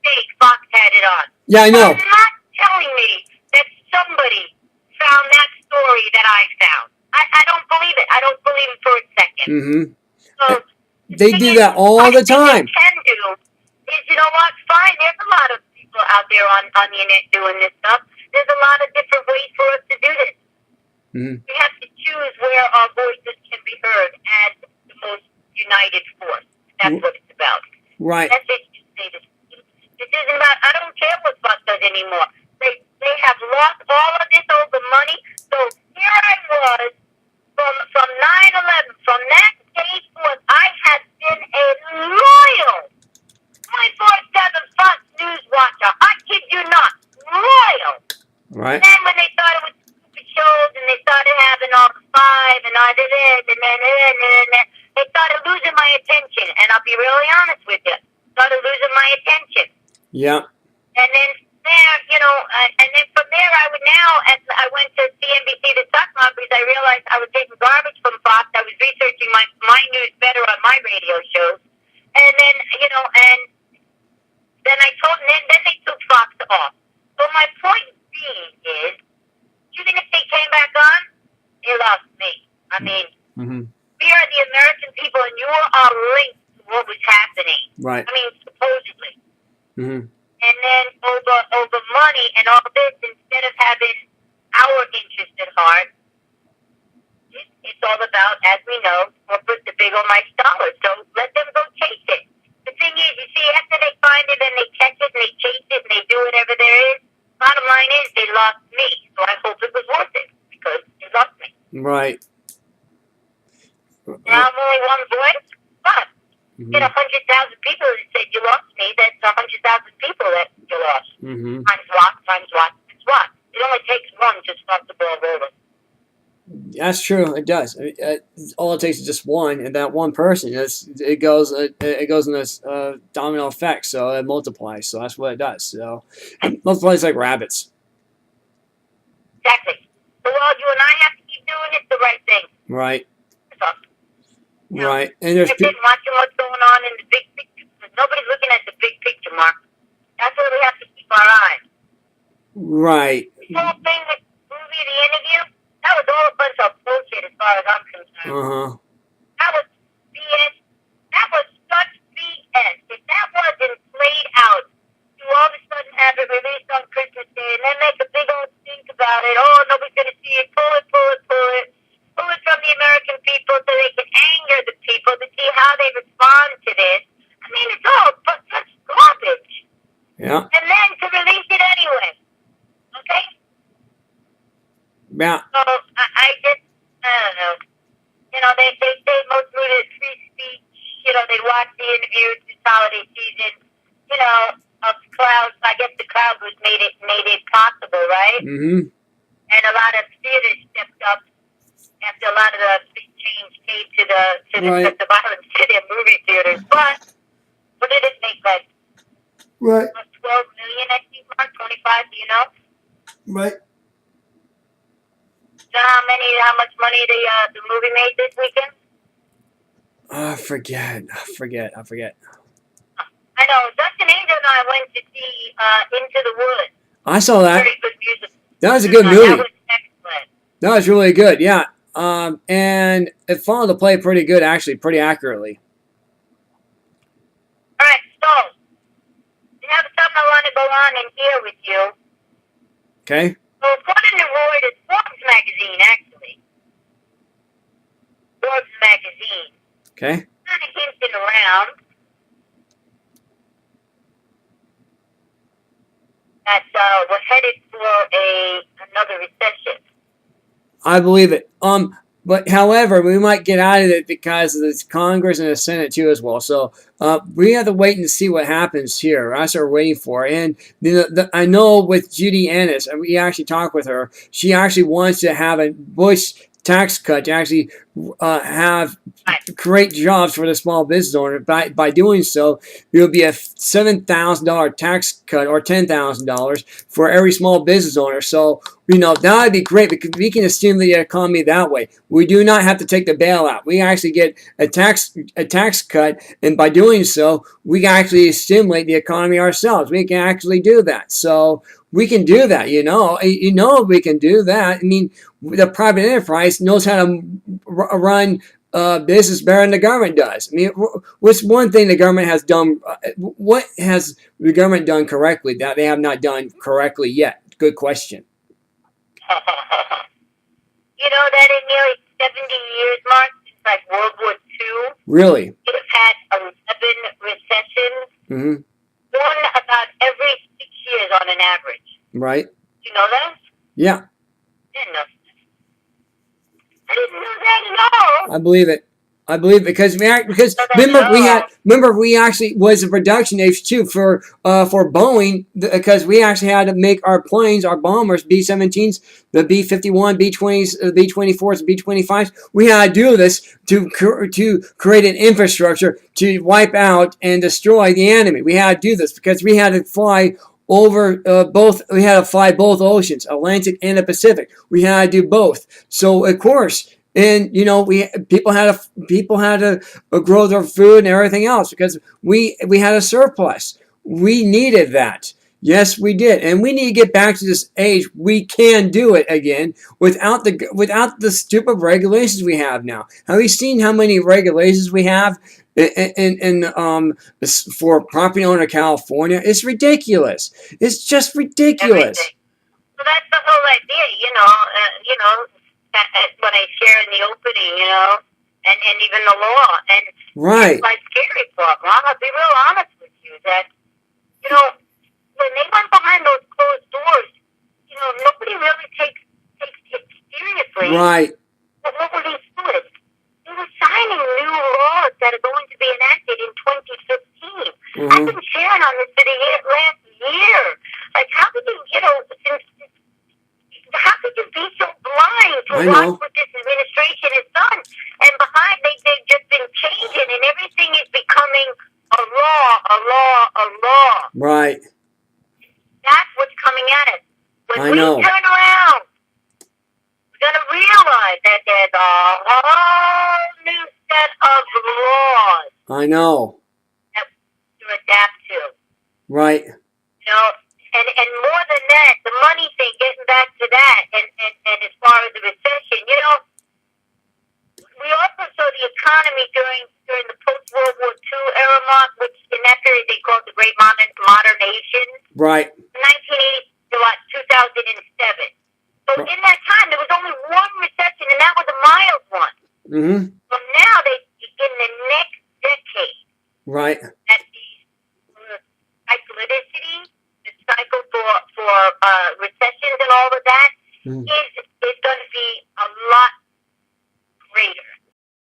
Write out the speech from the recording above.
mistake. Fox had it on. Yeah, I know. You're not telling me that somebody found that story that I found. I don't believe it. I don't believe it for a second. Mm-hmm. So They do that all the time. What they can do is, you know what? Fine. There's a lot of people out there on the internet doing this stuff. There's a lot of different ways for us to do this. Mm-hmm. We have to choose where our voices can be heard as the most united force. That's what it's about. Right. That's it. This isn't about. I don't care what Fox does anymore. They have lost all of this over money. So here I was from 9/11. From that day forth, I have been a loyal 24/7 Fox News watcher. I kid you not, loyal. Right. Then when they started with stupid shows and they started having all the five and all this and then they started losing my attention. And I'll be really honest with you, started losing my attention. Yeah. And then there, you know, and then from there I went to CNBC to talk about because I realized I was getting garbage from Fox. I was researching my news better on my radio shows. And then, you know, and then I told them, then they took Fox off. So my point being is, even if they came back on, they lost me. I mean, we are the American people, and you are linked to what was happening. Right. I mean, supposedly. Mm-hmm. And then over money and all this, instead of having our interest at heart, it's all about, as we know, corporate the big almighty dollar. So let them go chase it. The thing is, you see, after they find it and they catch it and they chase it and they do whatever there is, bottom line is they lost me. So I hope it was worth it because they lost me. Right. Now I'm only one voice, but get 100,000 people that said you lost me. That's 100,000 people that you lost. Times what? It only takes one to start the ball rolling. That's true. It does. All it takes is just one, and that one person, it goes in this domino effect. So it multiplies. So that's what it does. So it multiplies like rabbits. Exactly. So all you and I have to keep doing is the right thing. Right. That's all. Right. And there's watching what's going on in the big picture. Because nobody's looking at the big picture, Mark. That's where we have to keep our eyes. Right. The whole thing with the movie, the interview, that was all a bunch of bullshit as far as I'm concerned. That was BS. That was such BS. If that wasn't played out, you all of a sudden have it released on Christmas Day and then make a big old stink about it. Oh, nobody's going to see it. Pull it. Pull it from the American people so they can anger the people to see how they respond to this. I mean, it's all such garbage. Yeah. And then to release it anyway. Okay? Yeah. So, I don't know. You know, they say most rooted free speech. You know, they watch the interviews this holiday season. You know, of crowds. I guess the crowd was made it possible, right? And a lot of theaters stepped up after a lot of the big change came to the violence to their movie theaters. But what did it make, like? Right. 12 million, I think, Mark, 25, do you know? Right. Do you know how much money the movie made this weekend? I forget. I know. Dustin Angel and I went to see Into the Woods. I saw that. Very good music. That was a good movie. That was excellent. That was really good, yeah. And it followed the play pretty good, actually, pretty accurately. All right, so we have something I want to go on and hear with you. Okay. So according to Reuters, Forbes magazine, actually. Forbes magazine. Okay. Kind of hinting around that we're headed for another recession. I believe it. But however, we might get out of it because of this Congress and the Senate too as well. So we have to wait and see what happens here. That's what we're waiting for. And I know with Judy Ennis, we actually talked with her. She actually wants to have a Bush tax cut to actually have create jobs for the small business owner. By doing so, there will be a $7,000 tax cut or $10,000 for every small business owner. So, that would be great because we can stimulate the economy that way. We do not have to take the bailout. We actually get a tax cut, and by doing so, we can actually stimulate the economy ourselves. We can actually do that. So we can do that. We can do that. I mean, the private enterprise knows how to run business better than the government does. I mean, what's one thing the government has done? What has the government done correctly that they have not done correctly yet? Good question. That in nearly 70 years, Mark, since like World War II, really, it have had 11 recessions. Mm-hmm. One about every 6 years on an average. Right. Do you know that? Yeah. I didn't know that at all. I believe it. Because remember we actually was a production age too for Boeing because we actually had to make our planes, our bombers, B-17s, the B-51, B-20s, B-24s, B-25s. We had to do this to create an infrastructure to wipe out and destroy the enemy. We had to do this because we had to fly over both. We had to fly both oceans, Atlantic and the Pacific. We had to do both. So of course. And people had to grow their food and everything else because we had a surplus. We needed that. Yes, we did, and we need to get back to this age. We can do it again without the stupid regulations we have now. Have you seen how many regulations we have for property owner California? It's ridiculous. It's just ridiculous. Everything. So that's the whole idea, what I share in the opening, and even the law. And right. It's like scary problem. I'll be real honest with you that, when they went behind those closed doors, nobody really takes it seriously. Right. But what were they doing? They were signing new laws that are going to be enacted in 2015. I've been sharing on this for the last year. Like, how could you, how could you be so blind to watch what this administration has done? And behind, they've just been changing, and everything is becoming a law. Right. That's what's coming at us. When we know. turn around, we're going to realize that there's a whole new set of laws. I know. That to adapt to. Right. And more than that, the money thing, getting back to that, and as far as the recession, we also saw the economy during the post-World War II era, Mark, which in that period they called the Great Modernization. Right. 1980 to 2007. So in that time, there was only one recession, and that was a mild one. Mm-hmm. So now in the next decade, right, that the cyclicity, the cycle for recessions and all of that is